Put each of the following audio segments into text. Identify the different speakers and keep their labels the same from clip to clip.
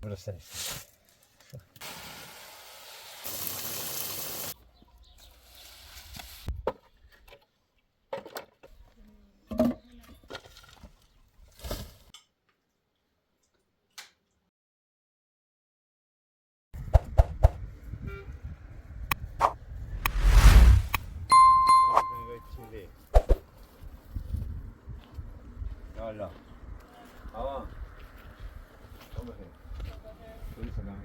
Speaker 1: Burası işte. Yalla. Tamam. Kom bakayım. Şöyle selam.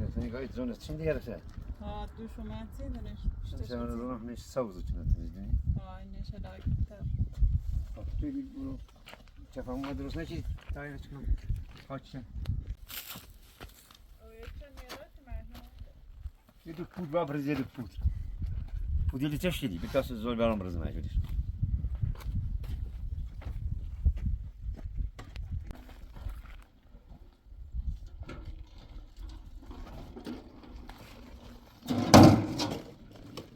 Speaker 1: Ja, sen gayet zo'n het diğer şey.
Speaker 2: Ja, du får med tiden
Speaker 1: Sen
Speaker 2: işte.
Speaker 1: onu da ne savuz için atıyorsun.
Speaker 2: Ja, inne şeyler gitti.
Speaker 1: Bak dedi bu çafam madros ne ki tayına çıkan. Kaçın.
Speaker 2: Och jag känner ju rätt med.
Speaker 1: Yedik pud var brez yedik pud. Pud yedi çeşitli. Bir tas zor bir brez ne yedik.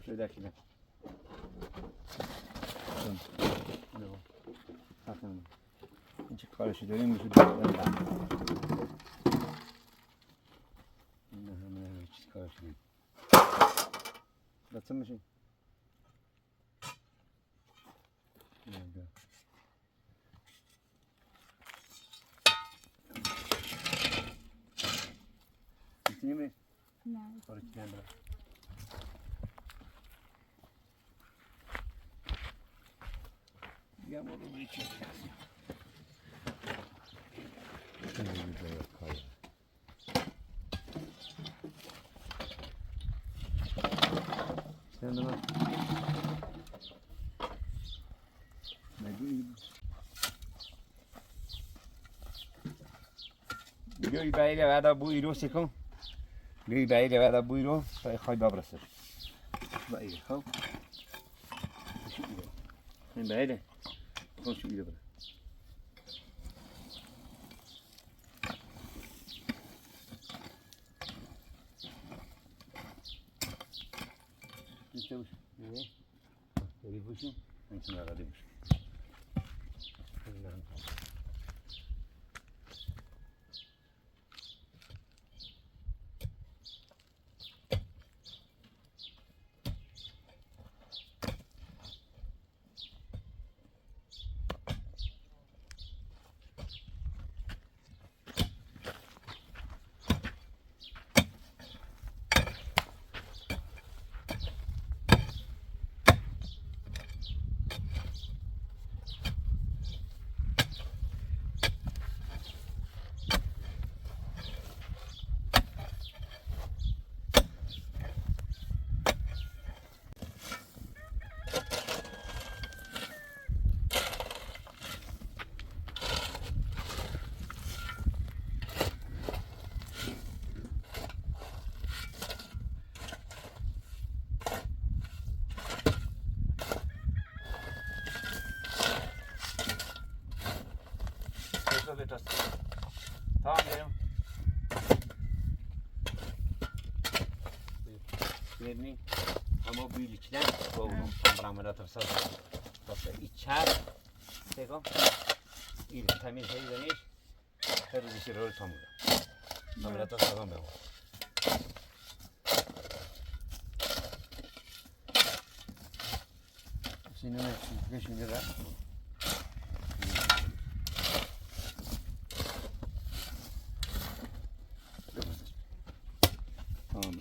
Speaker 1: Şuradakine. Ne o? Bakın. Hiç karşı dönüyor musun? Ne hiç karşı değil. Baksana şey. Nerede? Bitti mi?
Speaker 2: Nej.
Speaker 1: Var det kendra? Ya bu bir şey. Şimdi bir de yok hayır. Sen de bak. Ne diyeyim? بیایی باید بعدا بوی رو سکم بیایی باید بعدا بوی رو خواهی ببرسه باید خب شو بیده این باید خب شو بیده بره نیسته باشه بیده بیده باشیم اینچون آقاده باشه Tamam benim. Vermeyin. Ama büyülükler doğru. Kameramanı atarsa içer. Tekrar. İyi temiz şey demiş. Her bir şey rol tamam. Kamera atarsa tamam. Şimdi ne? Şimdi de. Tamam.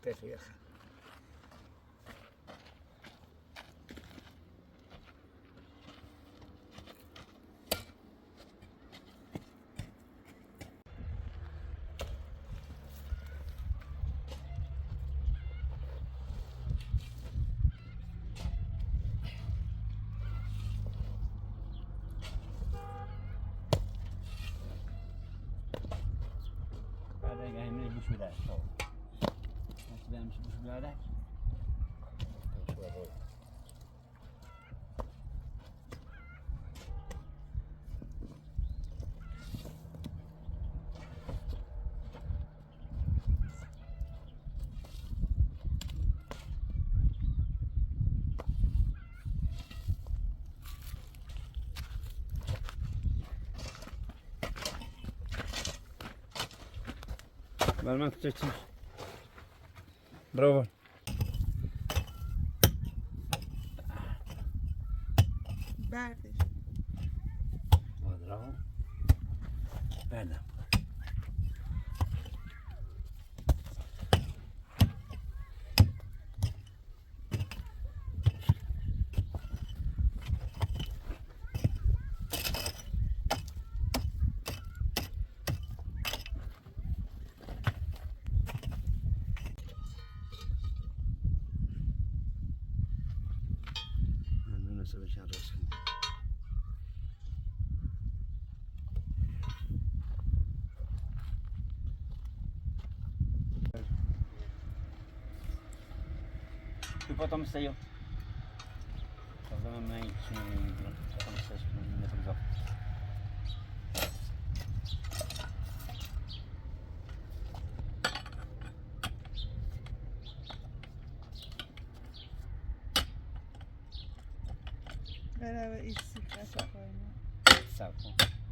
Speaker 1: بفو يا أخي. هذا قاعد من البوش بداية تو. هذا مش بوش بداية. ما تتشتي. برافو.
Speaker 2: بردش.
Speaker 1: برافو. بعدها. نسوي شان راسكم. Potom se jo. To znamená, že potom se nebudu.
Speaker 2: Beraber istikrar koyma.
Speaker 1: Sapo.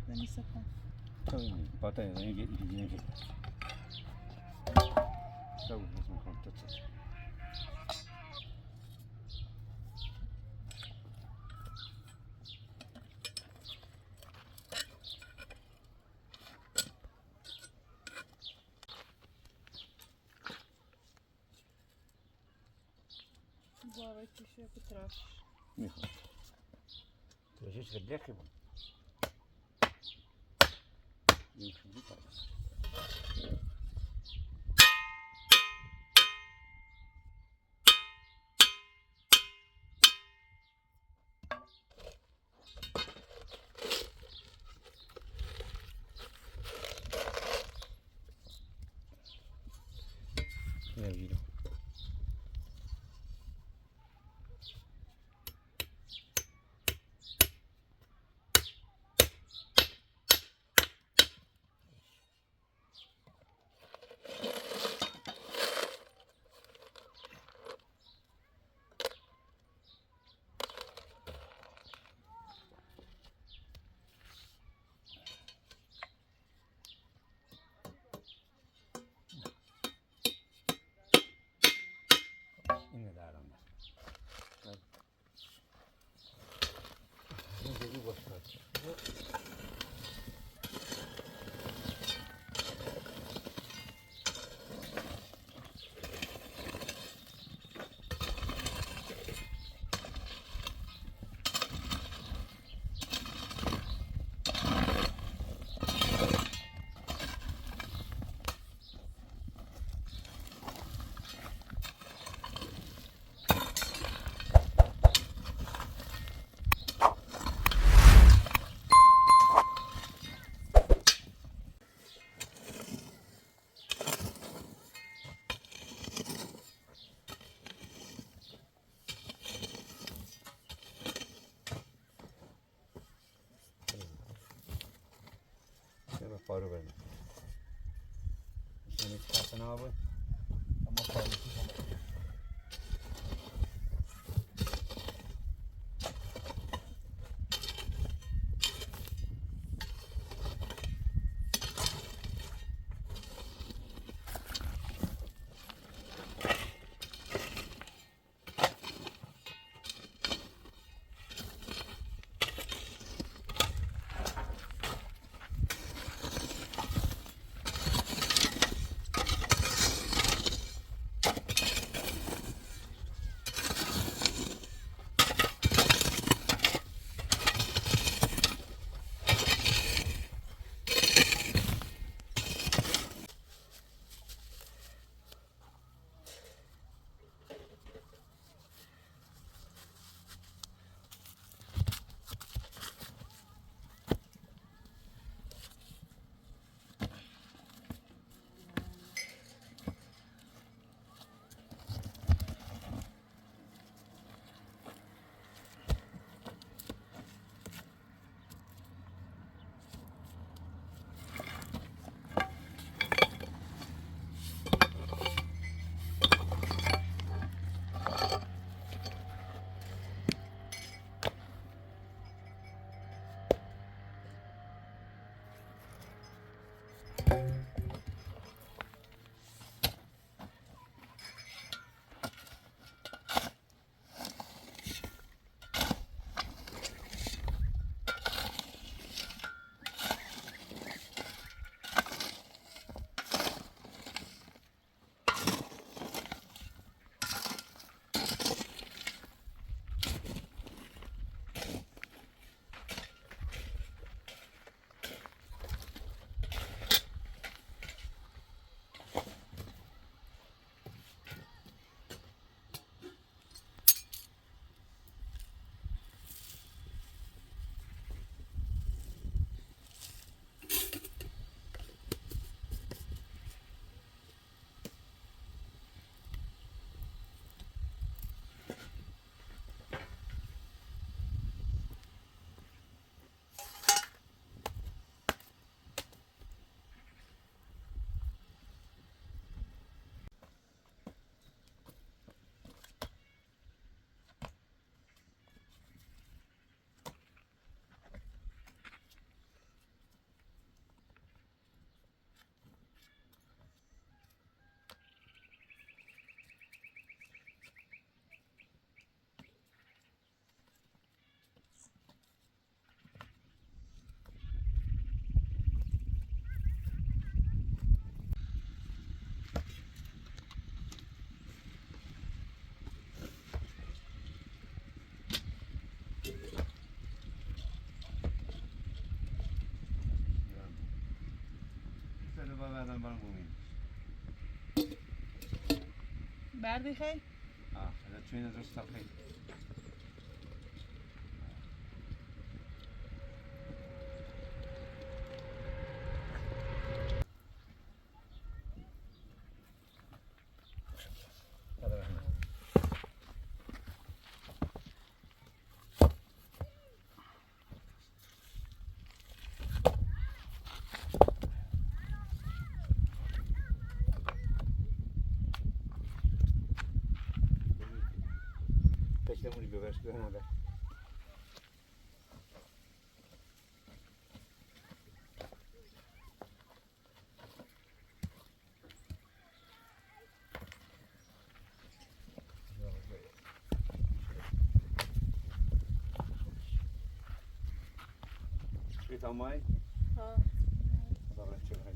Speaker 2: Dani sapon.
Speaker 1: To potem idzie. To wezmę to co.
Speaker 2: Głowę ci się potrafisz.
Speaker 1: Michał. Troszeczkę blechy mam. Już witaj. Ja widzę. Yine de aramda. Şimdi bir boş ver. Paro verme. Sen hiç kalsın abi. Ama paro. برام ببین.
Speaker 2: بردی خیلی؟
Speaker 1: خدا چون درست خیلی. Peştemuri biber sıkıyorum orada. Bir tamay.
Speaker 2: ها
Speaker 1: Dobra, czekaj.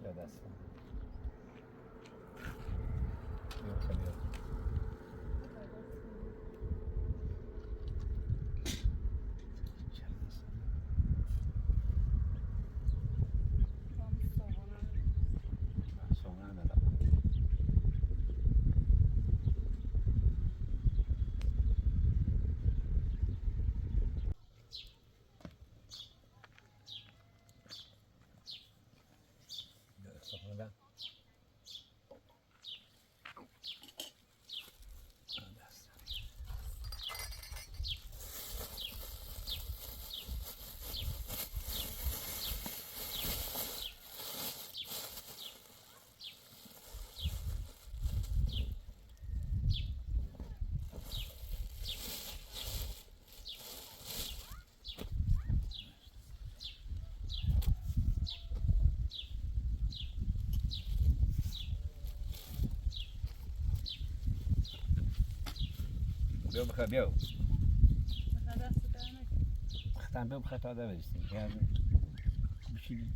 Speaker 1: Ya dest. Yok tabii. Sonra ne da? Sonra بیا بخواه بیا
Speaker 2: مثلا دست در نکن.
Speaker 1: بختن بیا بخواه تا ده برسیم بشیدیم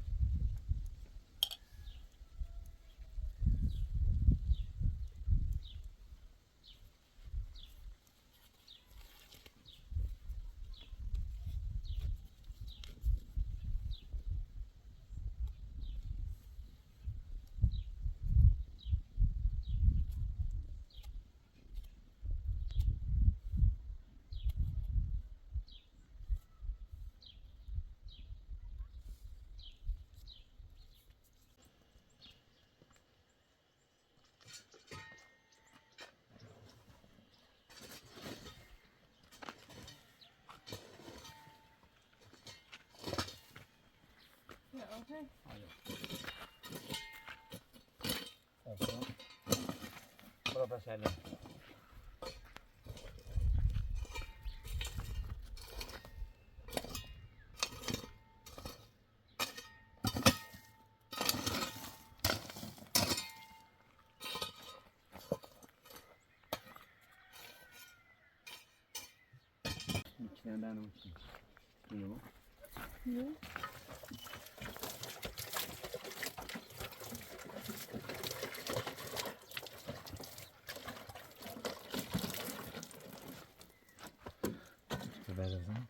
Speaker 2: یا اوکی.
Speaker 1: برو پس الان İçinden ben olsun. Yok.
Speaker 2: Yok.
Speaker 1: İşte ben o zaman.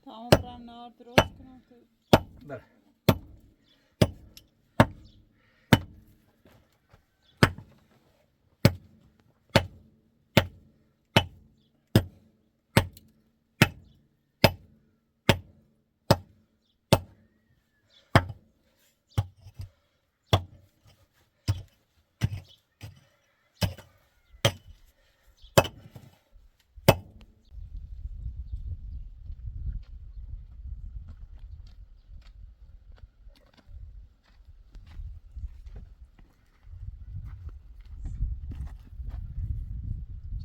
Speaker 2: تمام برم نهار درست کنم که
Speaker 1: بله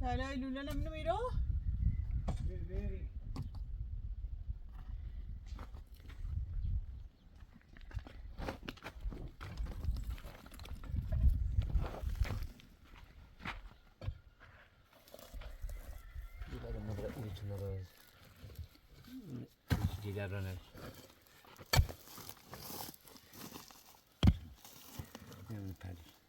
Speaker 2: Şöyle lülenem ne miydi o?
Speaker 1: Gidelim burada uyusunlar oraya. Gider öner. Hemen paylaş.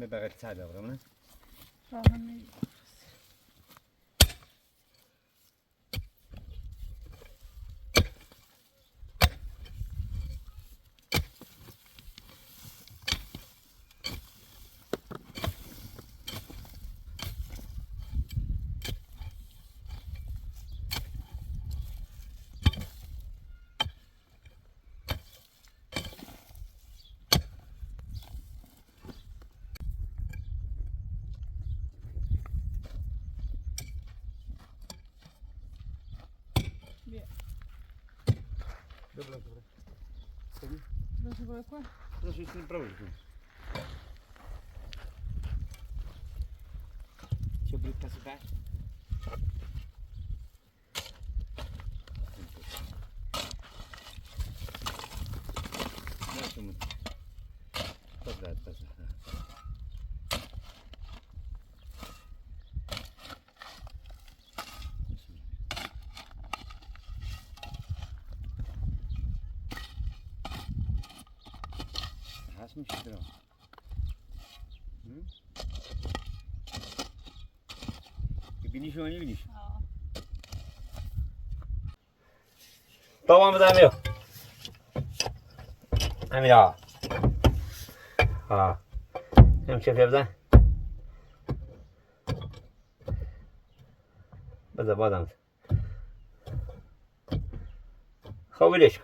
Speaker 1: ببغل ساده برامونه.
Speaker 2: Rahmanlı.
Speaker 1: Dobra, dobra.
Speaker 2: Proszę bardzo.
Speaker 1: Proszę się prowadzić. Cię brudka sobie? No czemu? Dobra. Hast mich drauf. Biniş oynuyor biniş. Tamam mı demiyor? Hem ya. Ha. Hem şef evde. Bada badam. Xaviliş.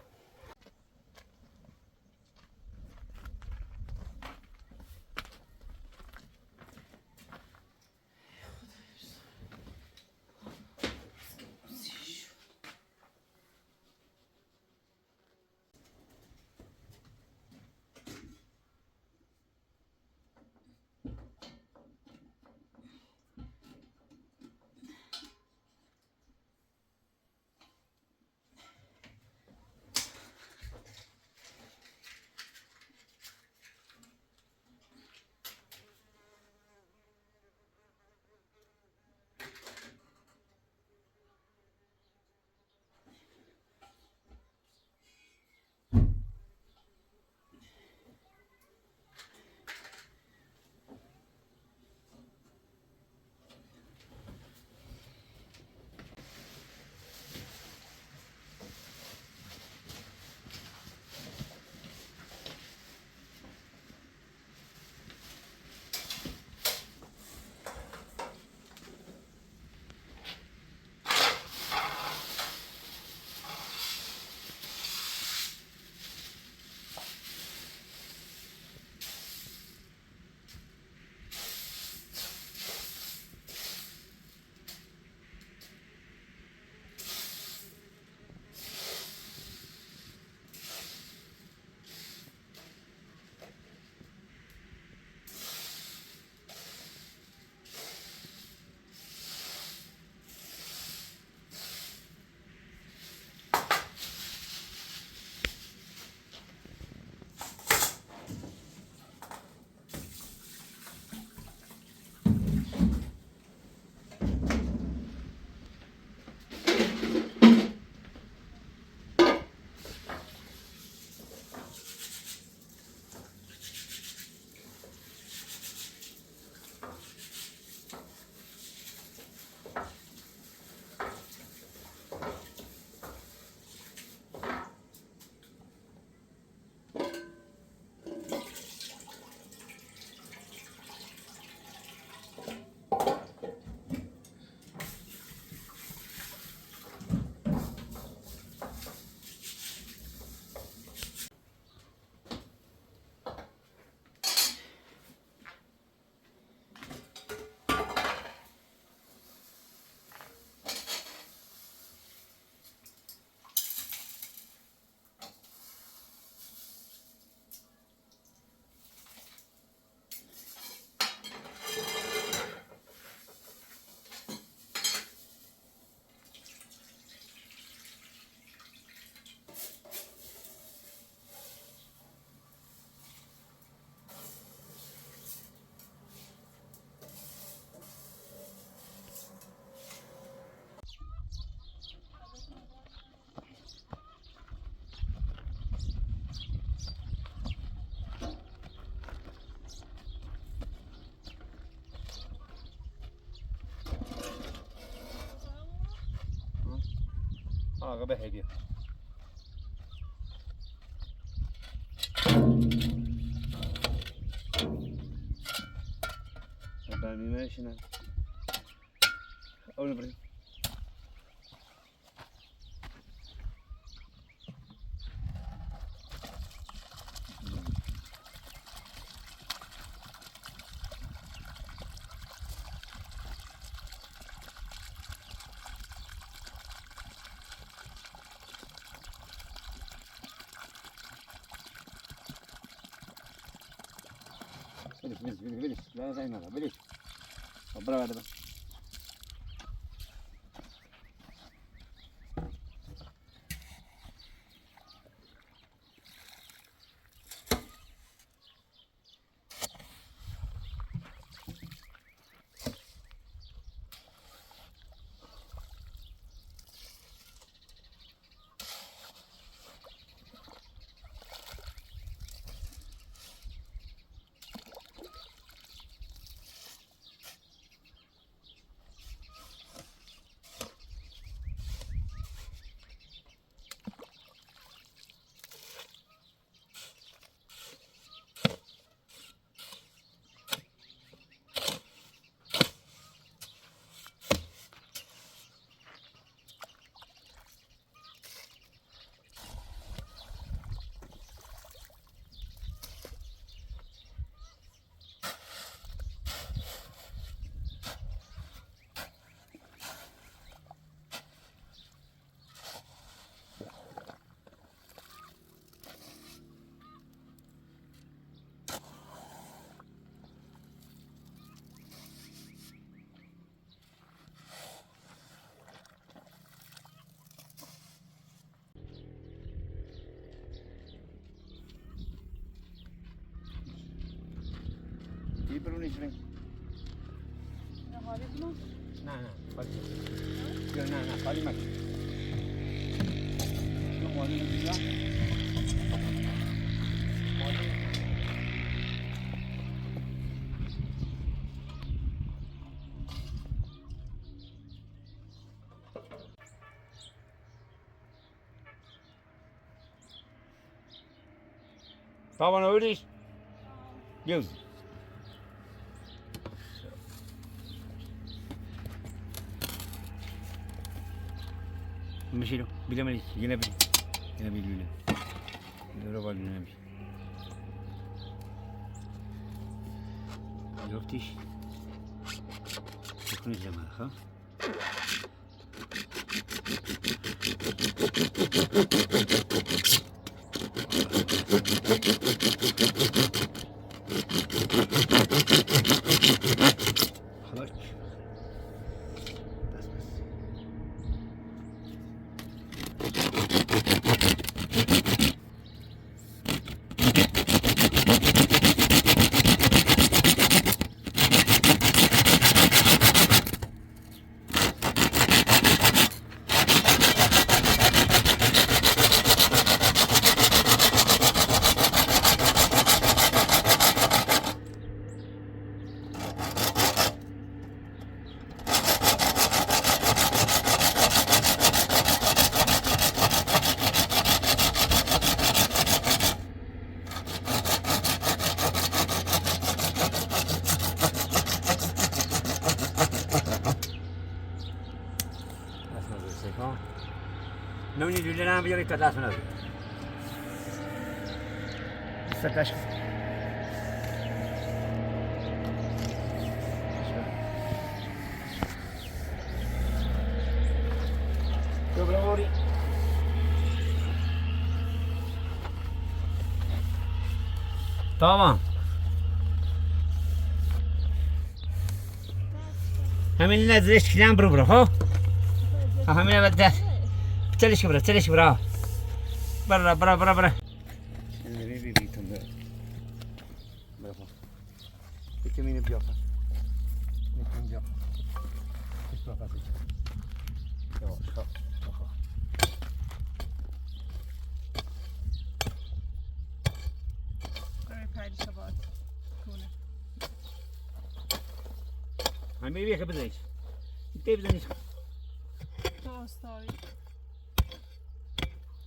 Speaker 1: آقا به هدیه برمیمهش نه اونو بریم بلش لا زي ما بلش برا هذا يبروني شوي
Speaker 2: نه حالی کنم
Speaker 1: نه خالی نه خالی مکن شو خالی نمی‌دی طبعا اوليش جوز مشي له بلا ماليش جنبي جنبي ربع جنبي شفتيش شكون الجمال ها خلاص نوني لنا بيجي كذا سنة ستاش Dobrovolí. Tamam. همین نزدیک کلام برو ها. همین بده. تلش برا. برا. شنو بيتم ده. برافو. بكمين بيوفا. نكمل بيوفا. بيوفا. يلا همین بیه که بزنیش. بزنیش.
Speaker 2: تو استاری.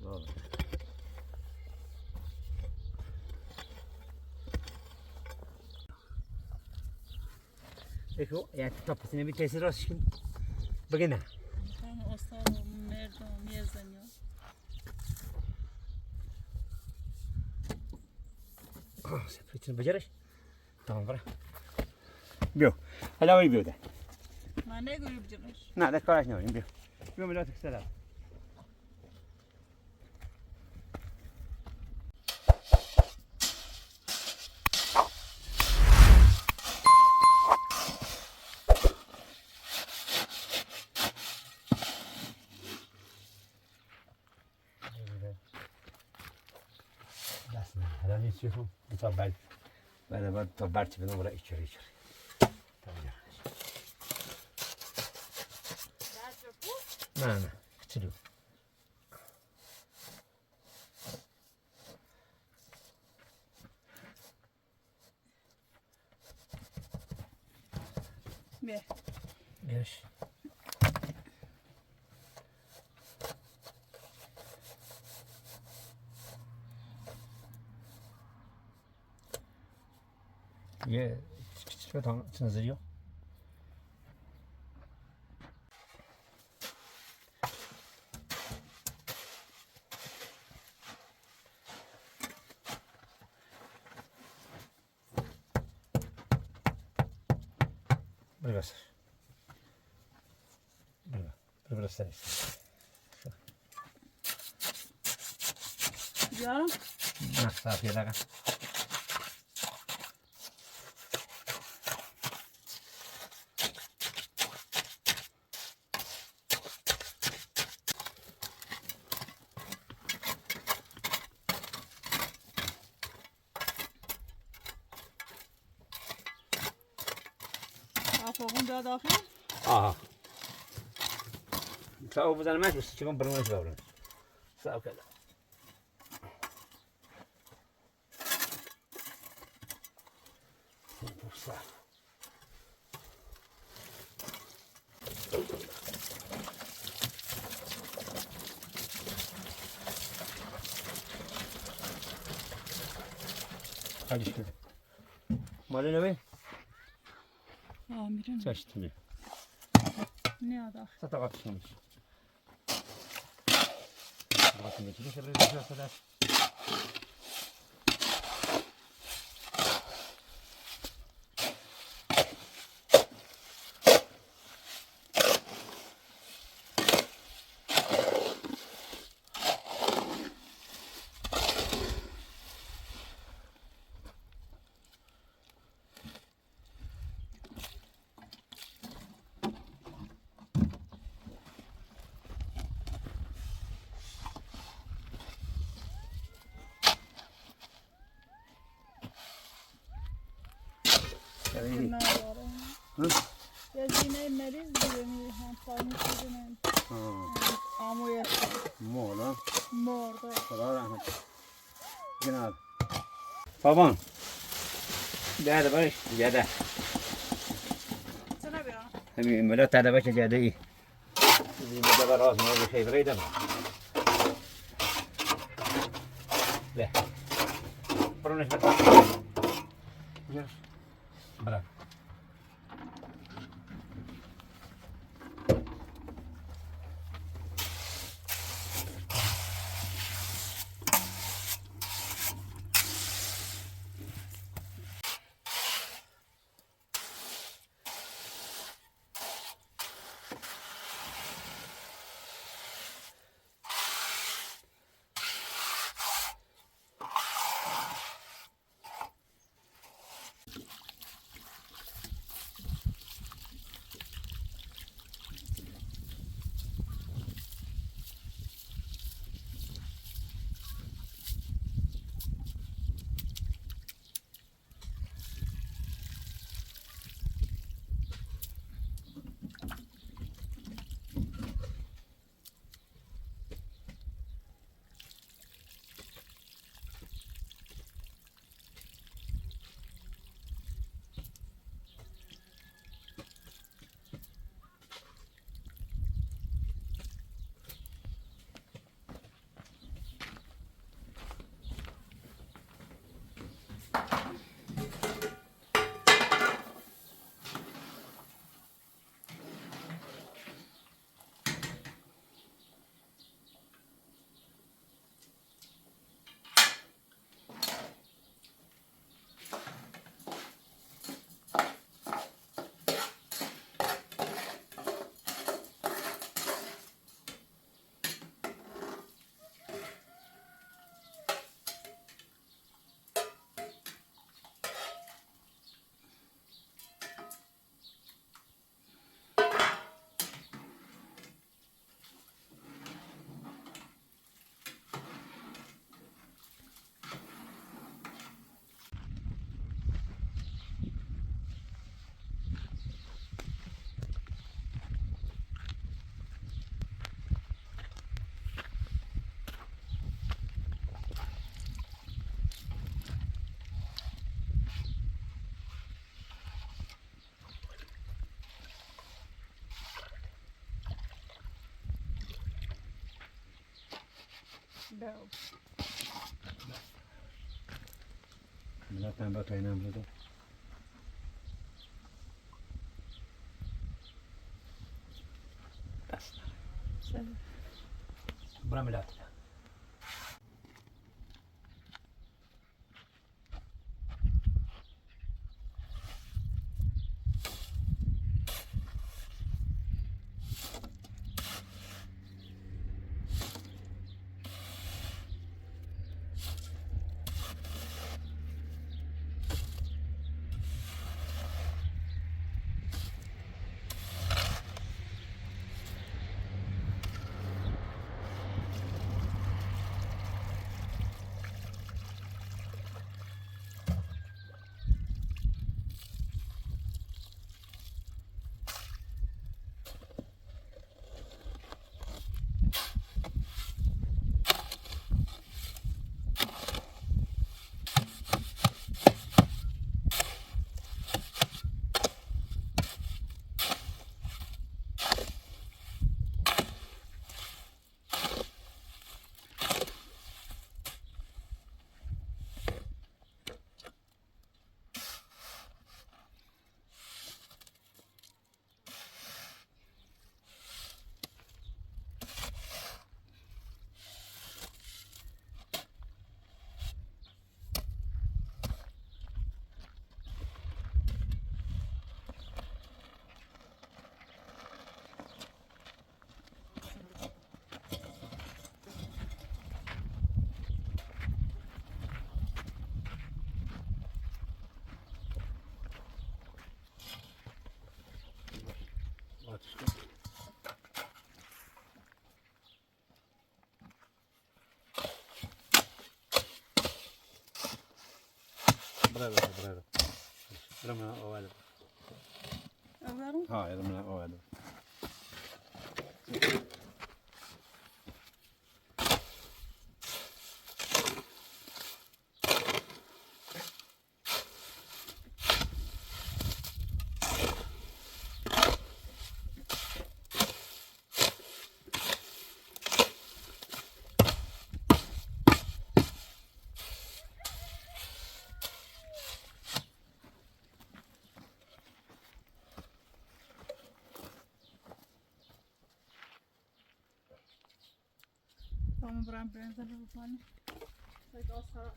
Speaker 1: Vallahi. Ecco, e kapısını bir tesir olsun. Bugün ne?
Speaker 2: Tamam ostalo merdom yazanıyor.
Speaker 1: Sepetini beceriş. Tamam bırak. Biyo. Hala öyle biyo da.
Speaker 2: Ma ne görüp canır?
Speaker 1: Ne de karaş ne olayım biyo. Biyo mu latık selam. Hala ne istiyorsun? Bu tabi ben tabi berçimden oraya içeri. Tabii ya. Ne? Küçülüyor.
Speaker 2: Be.
Speaker 1: Yaş. Ye, küçük bir tane çınızıyor. Burası. Burası sen işte.
Speaker 2: Yarım.
Speaker 1: Nasıl yapıyorlar?
Speaker 2: Afogun da daxil.
Speaker 1: Aha. Sağ ol buzanı mı? Çıkın bırmını çıkarın. Sağ ol kadar. Sağ ol. Hadi şimdi. Malın ne?
Speaker 2: Amirim.
Speaker 1: Çeşitli.
Speaker 2: Ne adak?
Speaker 1: Sata kapışmış. Bakın ne kadar güzel kadar.
Speaker 2: Ne var?
Speaker 1: Hı?
Speaker 2: Ya yine meriz diyorum. Hem parmak diyorum. Amoya.
Speaker 1: Mola.
Speaker 2: Morda.
Speaker 1: Allah rahmet. Günah. Baban. Değerli barış. Cede.
Speaker 2: Sana bir an.
Speaker 1: Hem millet tane başı cede iyi. Bizim de var az mı bir şey burayı da mı? Ve. Pronus betul. Bırak.
Speaker 2: Bell.
Speaker 1: Zaten bak önemli de.
Speaker 2: So,
Speaker 1: Bura mı lattı? Bravo, bravo. Bravo, ovale.
Speaker 2: Överim.
Speaker 1: Ha, bravo, ovale.
Speaker 2: Vamos para a prensa do pano. Vai calçar.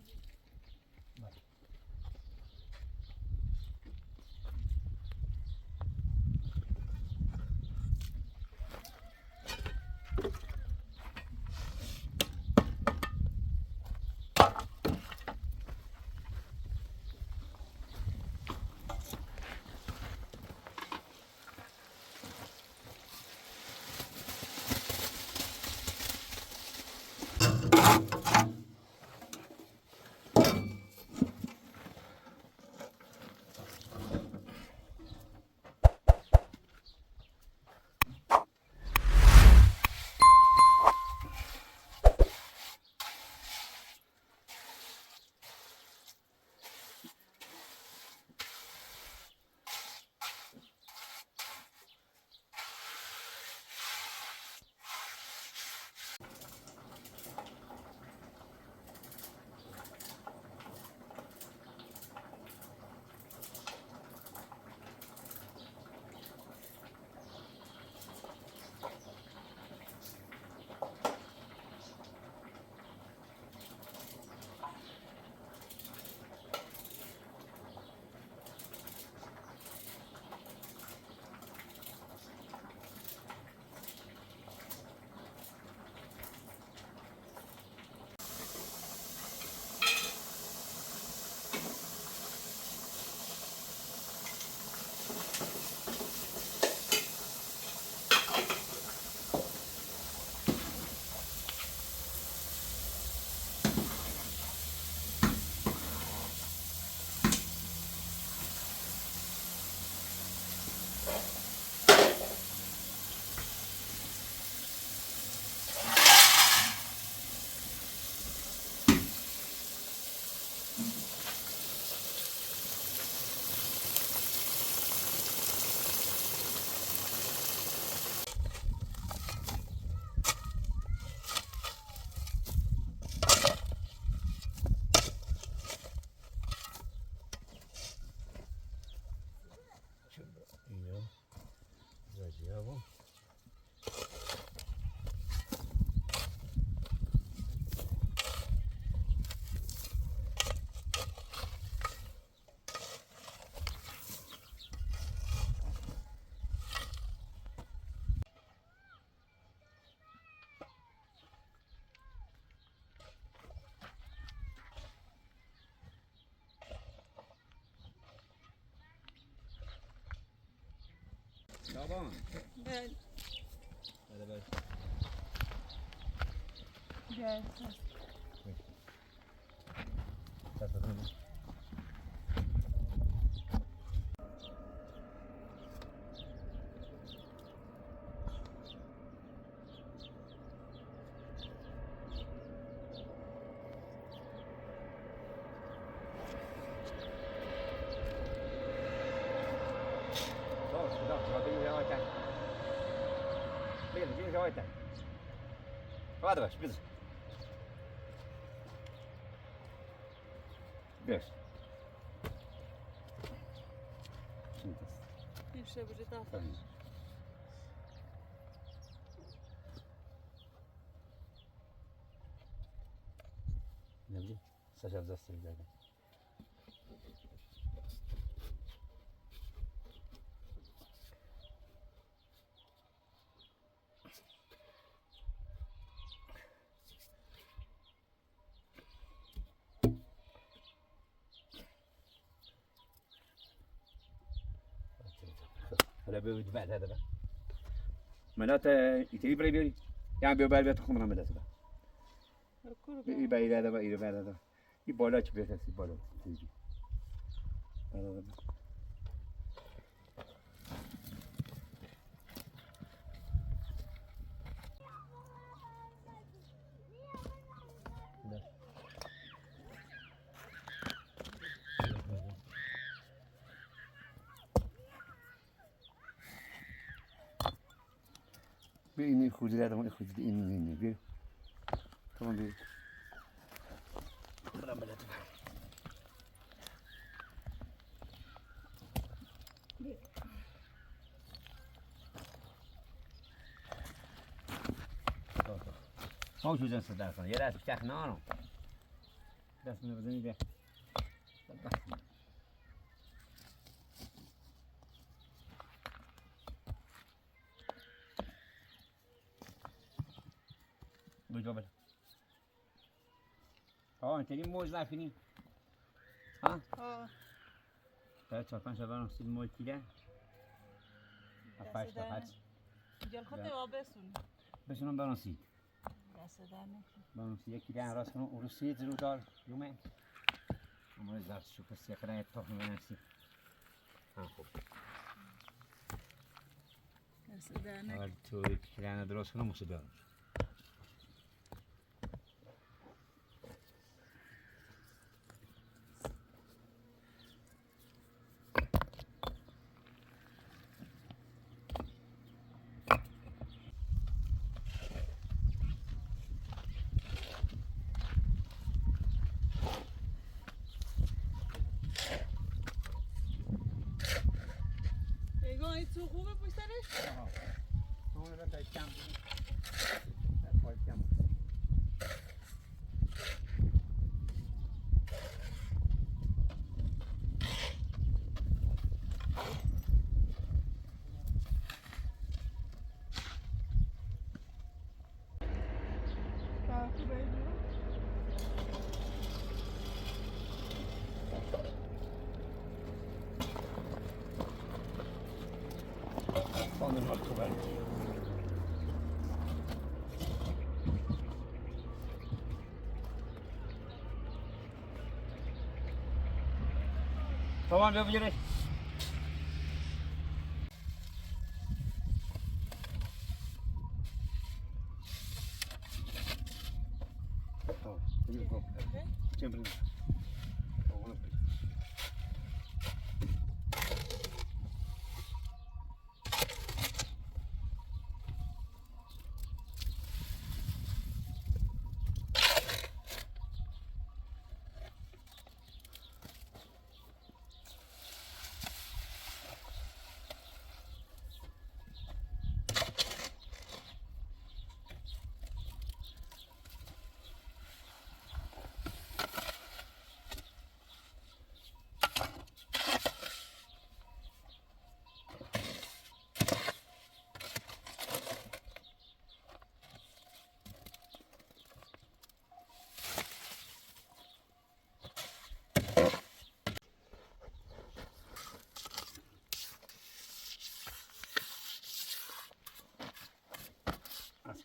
Speaker 1: Ya bu. Tamam.
Speaker 2: Gel.
Speaker 1: Hadi ver.
Speaker 2: Gel.
Speaker 1: Tatalım. Hadi baş, biz. Beş. Şimdi.
Speaker 2: Jeszcze będzie tak.
Speaker 1: Tamam. Ne bileyim, saç alacağız sevgilerden. هلا بيبي بعد هذا بقى معناتها يتريب ريبي يعني بيبقى بيت خمرة من هذا يبقى إلى هذا بقى إلى بعد هذا يبقى لا تبي تسي يبقى تيجي هذا بإني خذ هذا ما يخذ إني بيه tamam bey. Bırak böyle dur. ما شو جنس درسنا يا راس بتاعك نارو درسنا بدني بيه بجوبل انت ليه موز ضعفني ها
Speaker 2: اه
Speaker 1: 3 4 5 6 الموز كده 5 تا
Speaker 2: جل خطي وابسون
Speaker 1: بس انا بنصي
Speaker 2: دست دانه
Speaker 1: بنصي یکی دیگه راست کنم روسی زرو دار یومه اما زرد شو پس یک رای تخم بنفسی ها خوب
Speaker 2: دست دانه
Speaker 1: اول تو یک رای درست کنم موسی بیارم
Speaker 2: این تو خوبه پشت سرش؟
Speaker 1: اون رو تا کم پای کم خانم ها خوبه tamam yapabiliriz. Tamam. Buyurun, tamam. Cemre'nin. Tamam.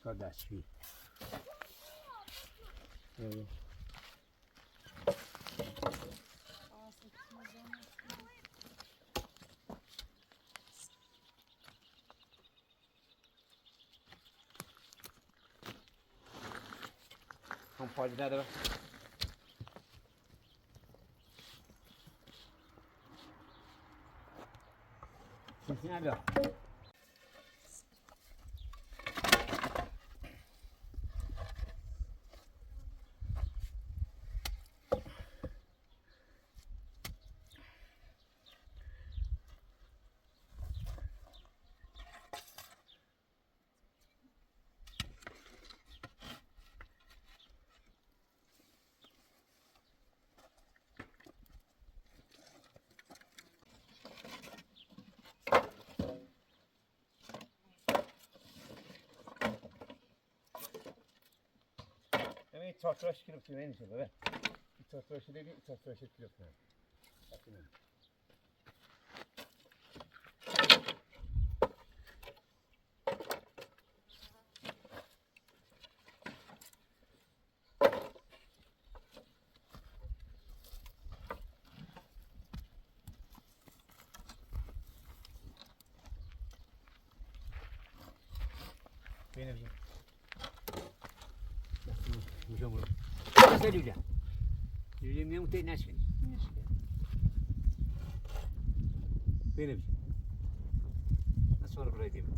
Speaker 1: تا دستشویی هم پالی نداره کسی نداره این تاتراش کلیپ تو نمیشه ببین این تاتراش دیدی این تاتراش کلیپ نه بینم Mujamur. Nasıl Lüle? Lüle mi yumurtayı nasıl? Benim. Nasıl sonra buraya diyeyim?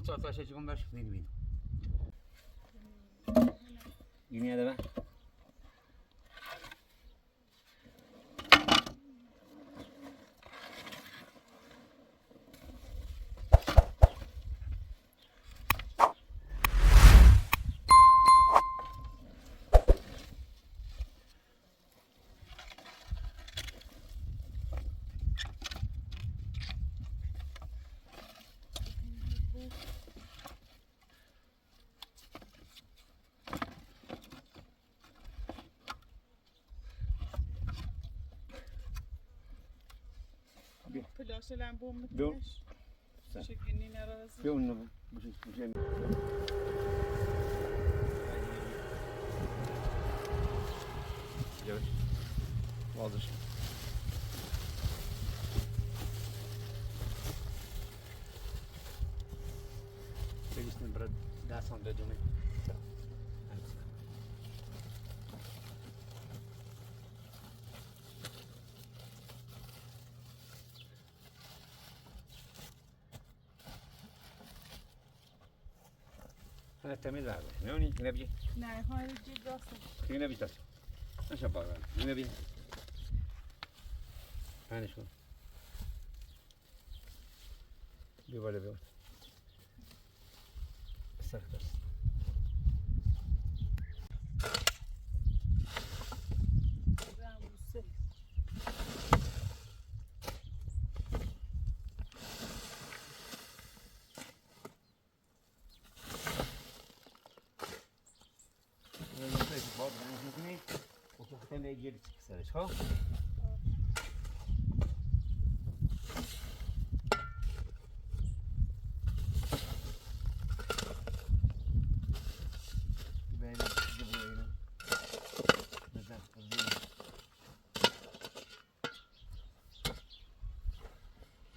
Speaker 1: Tatuaje çıkın ver benim. Yine de ben.
Speaker 2: پلاس لامبو میکنش شکلی ناراضی
Speaker 1: به اون نبود بشه Yavaş. Kaldır. Ben işte biraz daha sonra dönüyorum. هذا تميز هذا نوني نبي
Speaker 2: نه های جیب راست
Speaker 1: نبي تاس ايش ابغى نبي هاني شو بيولا بيولا سرقس Sen de geri çıksana çok. Böyle de böyle. Neden kızıyor?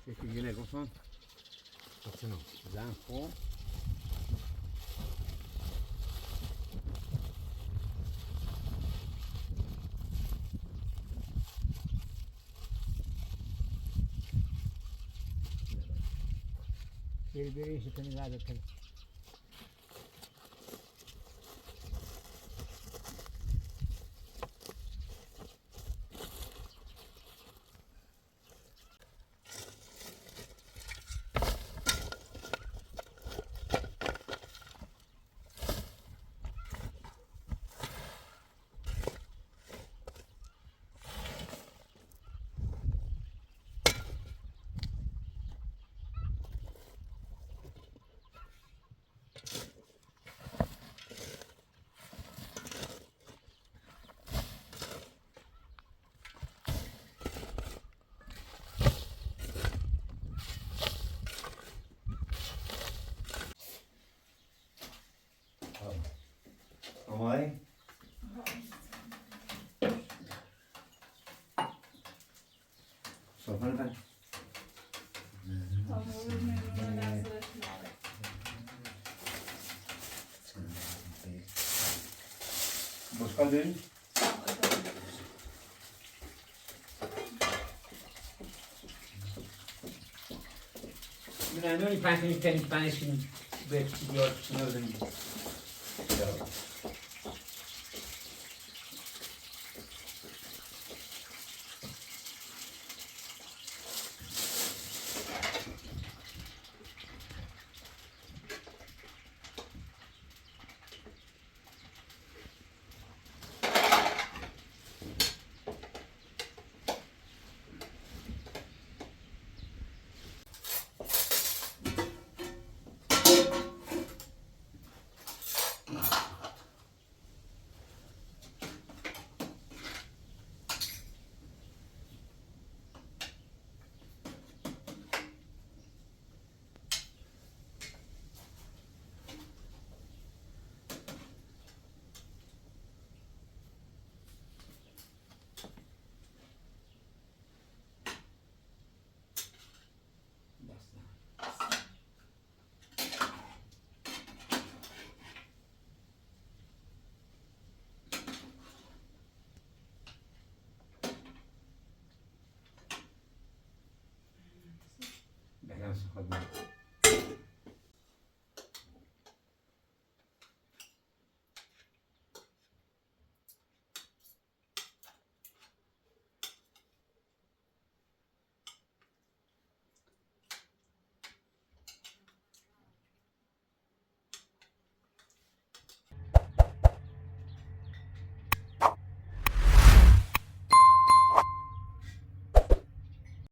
Speaker 1: Peki yine koysun. Koysun. Zanfo. Beri işte temiz adet. Busca dele. من نونی پنج کنی پنجشون به بیار نازنی. خود